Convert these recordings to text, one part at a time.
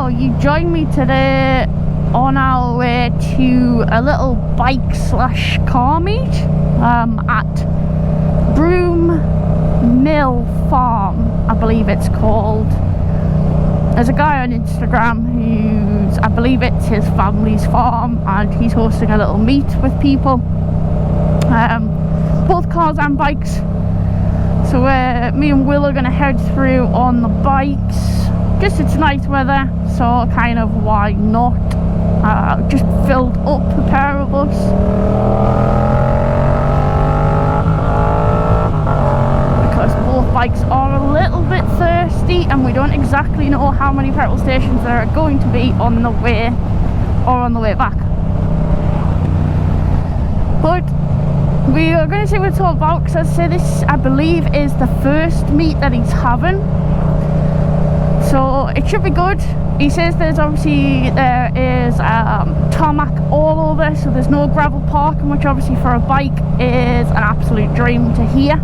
you joined me today on our way to a little bike slash car meet at Broom Mill Farm, I believe it's called. There's a guy on Instagram who's, I believe it's his family's farm, and he's hosting a little meet with people, both cars and bikes. So me and Will are going to head through on the bikes. Just it's nice weather, so kind of why not. Just filled up a pair of us. Because both bikes are a little bit thirsty and we don't exactly know how many petrol stations there are going to be on the way or on the way back. But we are going to see what it's all about, because as I say, this I believe is the first meet that he's having, so it should be good. He says there is tarmac all over, so there's no gravel parking, which obviously for a bike is an absolute dream to hear.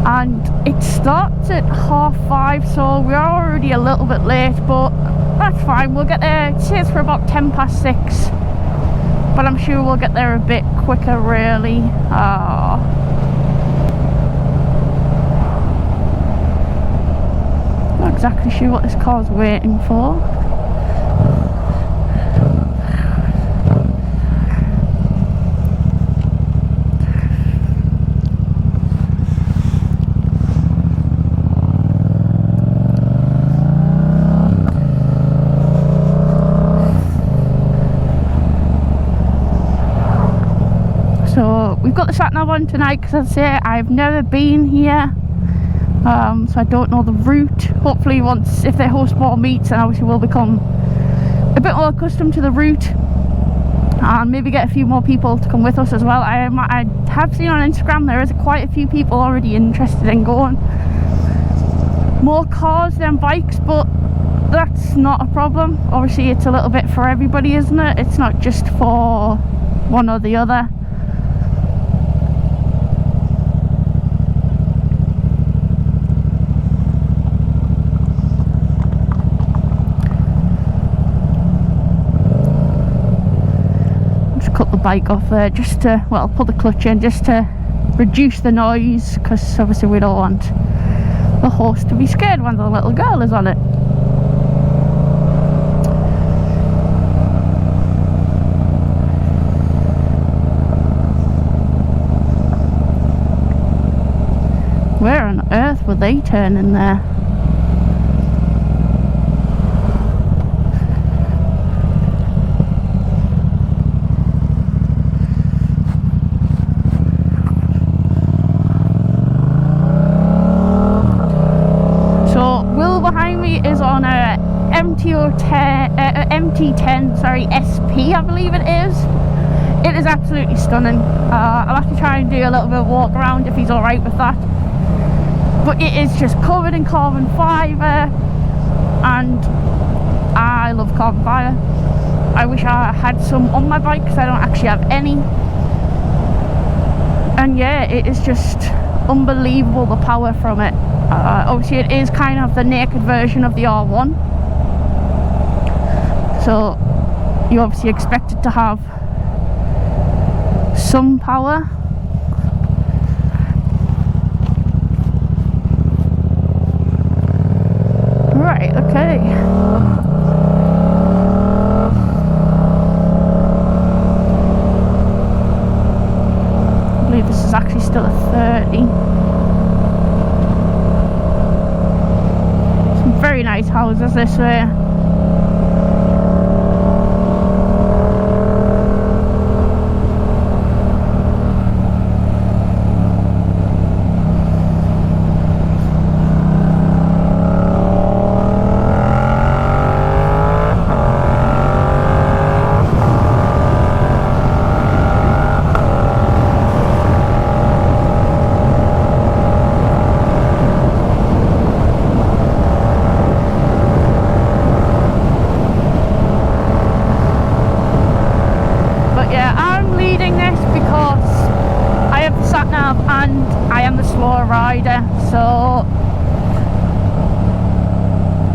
And it starts at 5:30, so we are already a little bit late, but that's fine. We'll get there. It says for about 6:10, but I'm sure we'll get there a bit quicker, really. Not exactly sure what this car's waiting for. So we've got the sat nav on tonight, because as I say, I've never been here, so I don't know the route. Hopefully once, if they host more meets, then obviously we'll become a bit more accustomed to the route and maybe get a few more people to come with us as well. I have seen on Instagram there is quite a few people already interested in going. More cars than bikes, but that's not a problem. Obviously it's a little bit for everybody, isn't it? It's not just for one or the other. Cut the bike off there just to, well, put the clutch in just to reduce the noise, because obviously we don't want the horse to be scared when the little girl is on it. Where on earth were they turning there? Is on a MT10 SP, I believe it is. It is absolutely stunning. I'll have to try and do a little bit of walk around if he's alright with that. But it is just covered in carbon fibre, and I love carbon fibre. I wish I had some on my bike, because I don't actually have any. And yeah, it is just unbelievable, the power from it. Obviously it is kind of the naked version of the R1, so you obviously expect it to have some power. Right, okay. I believe this is actually still a 30. Very nice houses this way.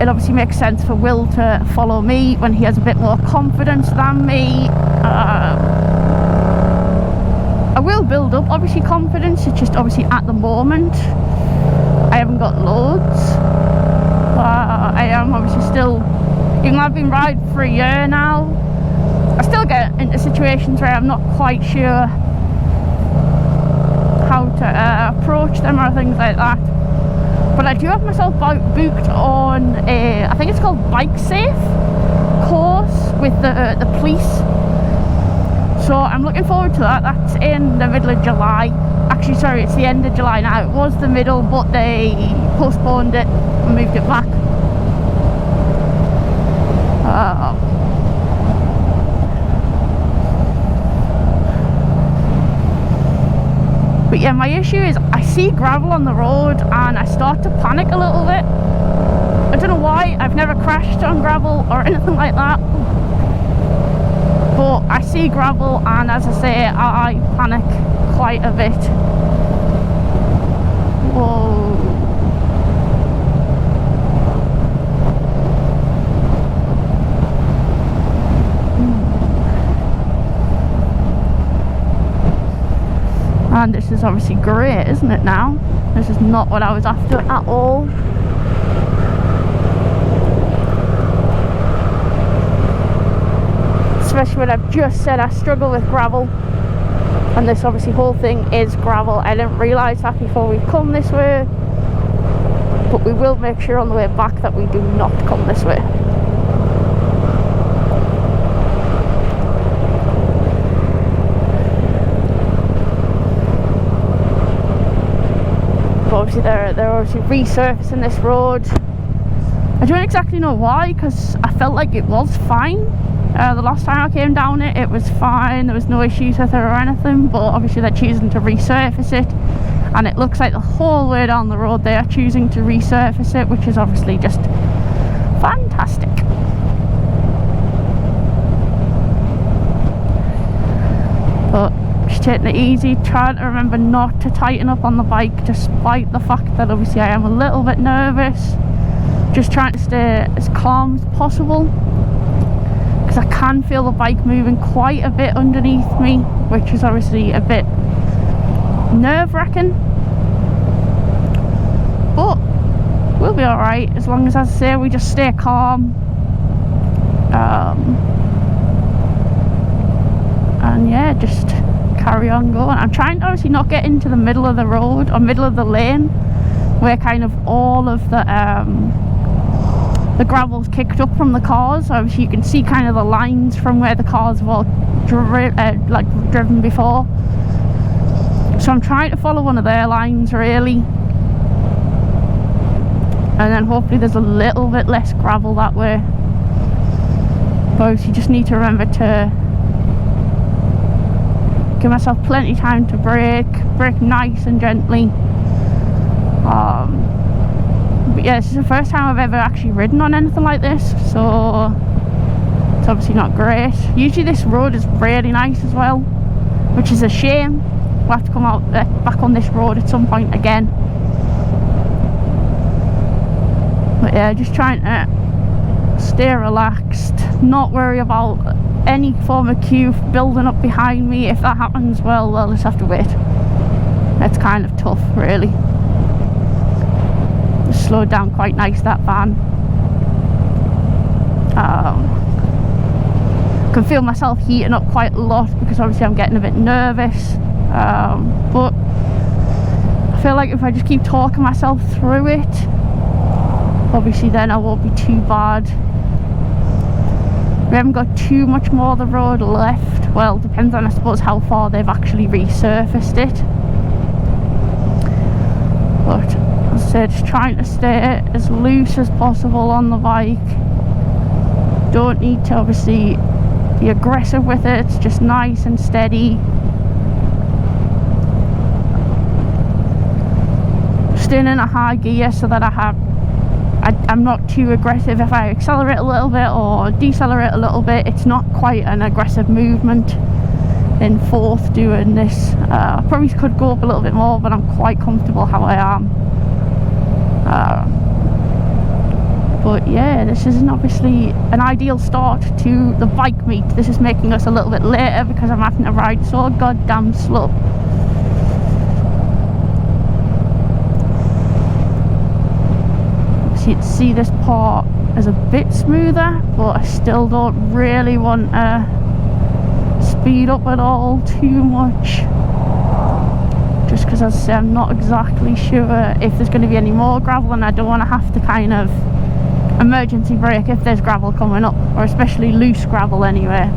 it obviously makes sense for Will to follow me when he has a bit more confidence than me. I will build up obviously confidence, it's just obviously at the moment I haven't got loads. I am obviously still, even though I've been riding for a year now, I still get into situations where I'm not quite sure how to approach them or things like that. But I do have myself booked on a, I think it's called Bike Safe course with the police. So I'm looking forward to that. That's in the middle of July. Actually, sorry, it's the end of July now. It was the middle, but they postponed it and moved it back. But yeah, my issue is I see gravel on the road and I start to panic a little bit. I don't know why. I've never crashed on gravel or anything like that. But I see gravel and, as I say, I panic quite a bit. Whoa. And this is obviously great, isn't it now? This is not what I was after at all. Especially when I've just said I struggle with gravel. And this obviously whole thing is gravel. I didn't realise that before we've come this way. But we will make sure on the way back that we do not come this way. But obviously they're obviously resurfacing this road. I don't exactly know why, because I felt like it was fine. The last time I came down it was fine, there was no issues with it or anything, but obviously they're choosing to resurface it, and it looks like the whole way down the road they are choosing to resurface it, which is obviously just fantastic. But just taking it easy, trying to remember not to tighten up on the bike, despite the fact that obviously I am a little bit nervous. Just trying to stay as calm as possible, because I can feel the bike moving quite a bit underneath me, which is obviously a bit nerve-wracking. But we'll be alright, as long as I say we just stay calm. And yeah, just carry on going. I'm trying to obviously not get into the middle of the road or middle of the lane, where kind of all of the gravel's kicked up from the cars. Obviously you can see kind of the lines from where the cars have all driven before. So I'm trying to follow one of their lines really, and then hopefully there's a little bit less gravel that way. But obviously you just need to remember to give myself plenty of time to brake nice and gently. But yeah, this is the first time I've ever actually ridden on anything like this, so it's obviously not great. Usually this road is really nice as well, which is a shame. We'll have to come out back on this road at some point again. But yeah, just trying to stay relaxed, not worry about any form of queue building up behind me. If that happens, well, we'll just have to wait. It's kind of tough really. Slowed down quite nice, that van. Can feel myself heating up quite a lot, because obviously I'm getting a bit nervous, but I feel like if I just keep talking myself through it, obviously then I won't be too bad. We haven't got too much more of the road left. Well, depends on, I suppose, how far they've actually resurfaced it. But as I said, just trying to stay as loose as possible on the bike. Don't need to obviously be aggressive with it, it's just nice and steady. Staying in a high gear so that I'm not too aggressive. If I accelerate a little bit or decelerate a little bit, it's not quite an aggressive movement in fourth doing this. I probably could go up a little bit more, but I'm quite comfortable how I am. But yeah, this isn't obviously an ideal start to the bike meet. This is making us a little bit later because I'm having to ride so goddamn slow. So you can see this part is a bit smoother, but I still don't really want to speed up at all too much. Just because, as I say, I'm not exactly sure if there's going to be any more gravel, and I don't want to have to kind of emergency brake if there's gravel coming up, or especially loose gravel anyway.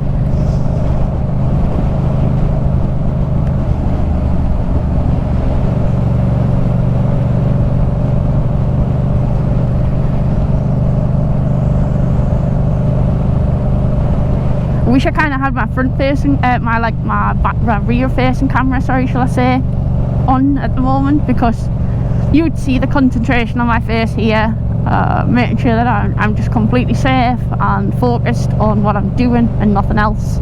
I wish I kind of had my front facing, my rear facing camera, sorry, shall I say, on at the moment, because you would see the concentration on my face here, making sure that I'm just completely safe and focused on what I'm doing and nothing else.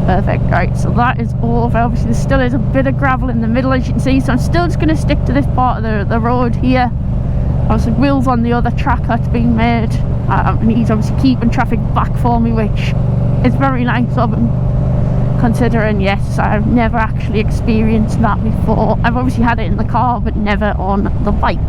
Perfect. Right, so that is over. Obviously there still is a bit of gravel in the middle, as you can see, so I'm still just going to stick to this part of the road here. Obviously Will's on the other track that's being made, and he's obviously keeping traffic back for me, which is very nice of him, considering, yes, I've never actually experienced that before. I've obviously had it in the car, but never on the bike.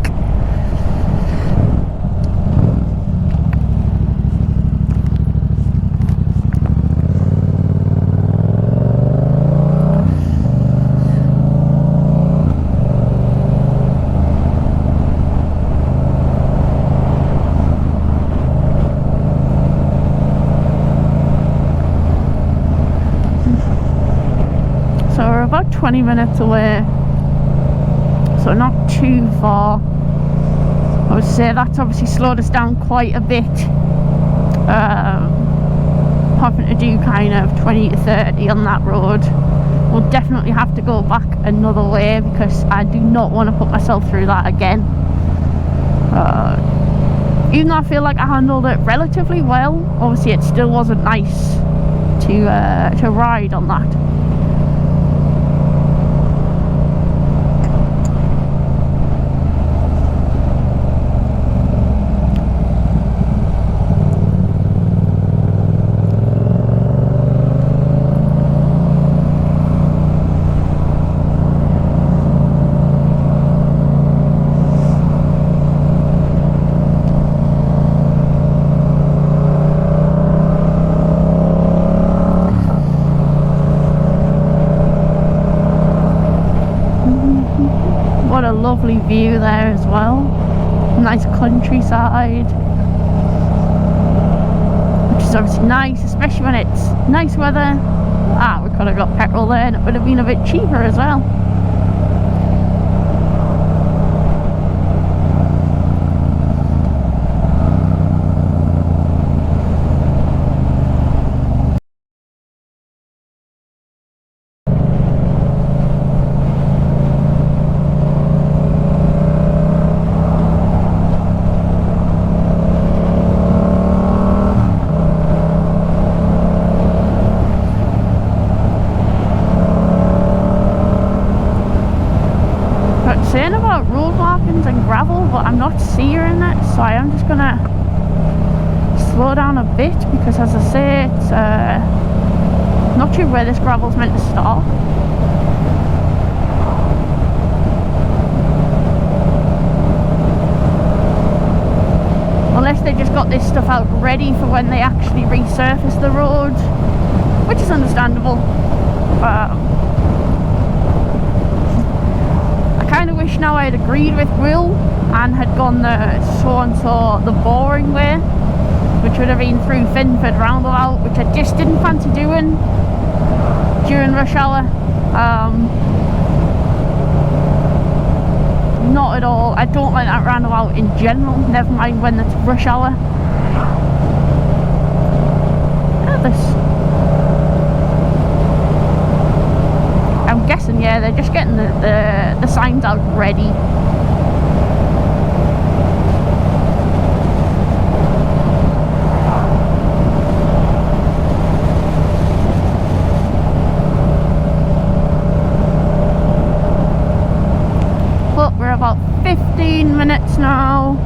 So we're about 20 minutes away, so not too far. I would say that's obviously slowed us down quite a bit, having to do kind of 20 to 30 on that road. We'll definitely have to go back another way because I do not want to put myself through that again. Even though I feel like I handled it relatively well, obviously it still wasn't nice to ride on that. What a lovely view there as well. Nice countryside, which is obviously nice, especially when it's nice weather. We could have got petrol there and it would have been a bit cheaper as well. Saying about road markings and gravel, but I'm not seeing it, so I am just gonna slow down a bit because, as I say, it's not sure where this gravel's meant to start. Unless they just got this stuff out ready for when they actually resurface the road, which is understandable. I kind of wish now I had agreed with Will and had gone the so-and-so the boring way, which would have been through Finford roundabout, which I just didn't fancy doing during rush hour. Not at all. I don't like that roundabout in general, never mind when it's rush hour. Look at this. I'm guessing, yeah, they're just getting the signs out ready. now.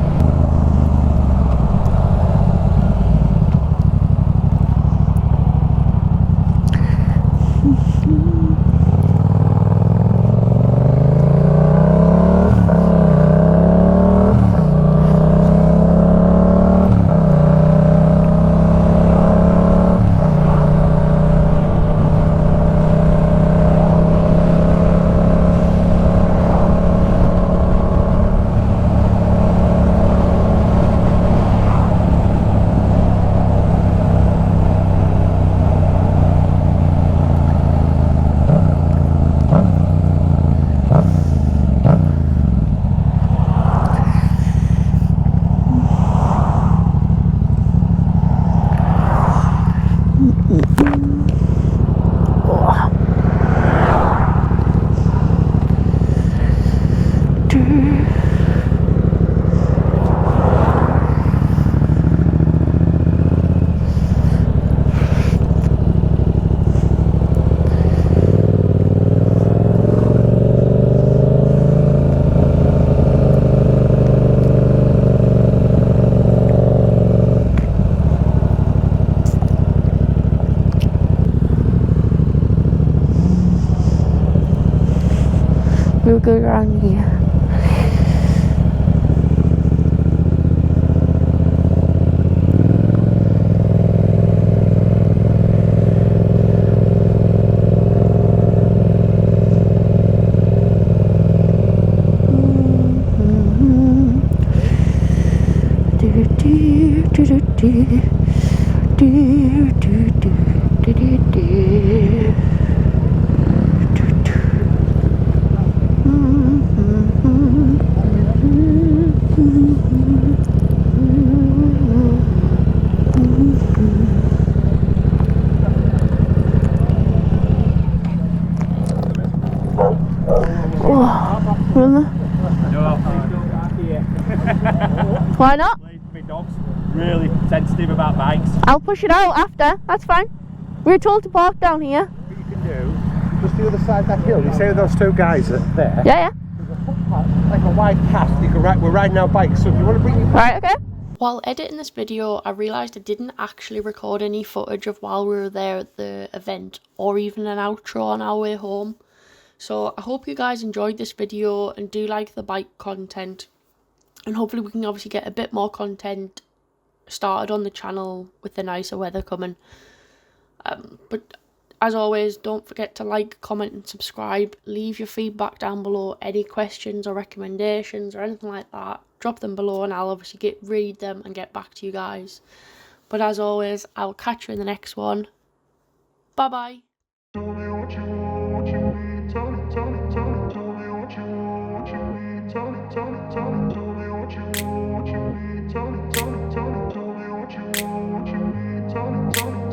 We'll go around here. Really? Why not? My dog's really sensitive about bikes. I'll push it out after, that's fine. We were told to park down here. What you can do, just the other side of that hill, you see those two guys there? Yeah. There's a footpath, like a wide path, we're riding our bikes, so if you want to bring your bike... Right, okay. While editing this video, I realised I didn't actually record any footage of while we were there at the event, or even an outro on our way home. So I hope you guys enjoyed this video and do like the bike content. And hopefully we can obviously get a bit more content started on the channel with the nicer weather coming. But as always, don't forget to like, comment and subscribe. Leave your feedback down below. Any questions or recommendations or anything like that, drop them below and I'll obviously read them and get back to you guys. But as always, I'll catch you in the next one. Bye bye. Tell me what you want, what you need. Tell me, tell me, tell me, tell me what you want, what you need. Tell me, tell me, tell me.